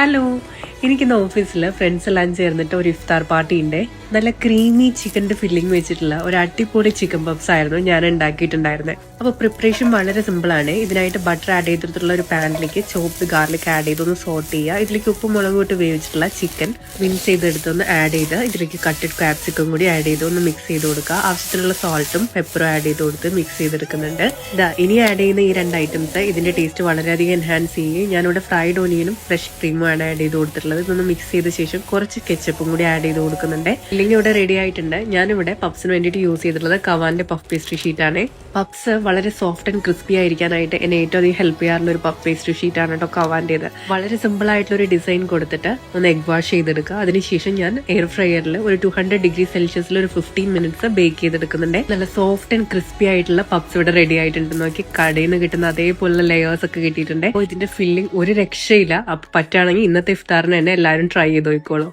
Hello, എനിക്കിന്ന് ഓഫീസിൽ friends എല്ലാം ചേർന്നിട്ട് ഒരു ഇഫ്താർ പാർട്ടി ഉണ്ട്. നല്ല ക്രീമി ചിക്കൻ്റെ ഫില്ലിംഗ് വെച്ചിട്ടുള്ള ഒരു അടിപൊളി ചിക്കൻ പപ്സ് ആയിരുന്നു ഞാൻ ഉണ്ടാക്കിയിട്ടുണ്ടായിരുന്നത്. അപ്പോൾ പ്രിപ്പറേഷൻ വളരെ സിമ്പിളാണ്. ഇതിനായിട്ട് ബട്ടർ ആഡ് ചെയ്തിട്ടുള്ള ഒരു പാനിലേക്ക് ചോപ്ഡ് ഗാർലിക് ആഡ് ചെയ്തൊന്ന് സോട്ട് ചെയ്യുക. ഇതിലേക്ക് ഉപ്പും മുളകും ഇട്ട് വേവിച്ചിട്ടുള്ള ചിക്കൻ മിക്സ് ചെയ്തെടുത്തൊന്ന് ആഡ് ചെയ്ത് ഇതിലേക്ക് കട്ടഡ് ക്യാപ്സിക്കം കൂടി ആഡ് ചെയ്ത് ഒന്ന് മിക്സ് ചെയ്ത് കൊടുക്കുക. ആവശ്യത്തിനുള്ള സോൾട്ടും പെപ്പറും ആഡ് ചെയ്ത് കൊടുത്ത് മിക്സ് ചെയ്തെടുക്കുന്നുണ്ട്. ഇനി ആഡ് ചെയ്യുന്ന ഈ രണ്ട് ഐറ്റംസ് ഇതിന്റെ ടേസ്റ്റ് വളരെയധികം എൻഹാൻസ് ചെയ്യും. ഞാനിവിടെ ഫ്രൈഡ് ഓനിയനും ഫ്രഷ് ക്രീമും ആണ് ആഡ് ചെയ്ത് കൊടുത്തിട്ടുള്ളത്. ഇതൊന്ന് മിക്സ് ചെയ്ത ശേഷം കുറച്ച് കെച്ചപ്പും കൂടി ആഡ് ചെയ്ത് കൊടുക്കുന്നുണ്ട്. ഇല്ലെങ്കിൽ ഇവിടെ റെഡി ആയിട്ടുണ്ട്. ഞാനിവിടെ പപ്സിന് വേണ്ടിയിട്ട് യൂസ് ചെയ്തിട്ടുള്ളത് കവാന്റെ പഫ് പേസ്ട്രി ഷീറ്റ് ആണ്. പപ്സ് വളരെ സോഫ്റ്റ് ആൻഡ് ക്രിസ്പി ആയിരിക്കാനായിട്ട് എന്നെ ഏറ്റവും അധികം ഹെൽപ്പ് ചെയ്യാറുള്ള ഒരു പഫ് പേസ്ട്രി ഷീറ്റ് ആണ് കേട്ടോ കവാന്റേത്. വളരെ സിമ്പിൾ ആയിട്ടുള്ള ഒരു ഡിസൈൻ കൊടുത്തിട്ട് ഒന്ന് എഗ് വാഷ് ചെയ്തെടുക്കുക. അതിനുശേഷം ഞാൻ എയർ ഫ്രയറിൽ ഒരു 200 ഡിഗ്രി സെൽഷ്യസിൽ ഒരു 15 മിനിറ്റ്സ് ബേക്ക് ചെയ്തെടുക്കുന്നുണ്ട്. നല്ല സോഫ്റ്റ് ആൻഡ് ക്രിസ്പി ആയിട്ടുള്ള പപ്സ് ഇവിടെ റെഡി ആയിട്ടുണ്ട്. നോക്കി കടയിൽ നിന്ന് കിട്ടുന്ന അതേപോലുള്ള ലെയേഴ്സ് ഒക്കെ കിട്ടിയിട്ടുണ്ട്. അപ്പോൾ ഇതിന്റെ ഫില്ലിംഗ് ഒരു രക്ഷയില്ല. അപ്പൊ പറ്റുകയാണെങ്കിൽ ഇന്നത്തെ ഇഫ്താറിന് തന്നെ എല്ലാവരും ട്രൈ ചെയ്ത് നോക്കിക്കോളൂ.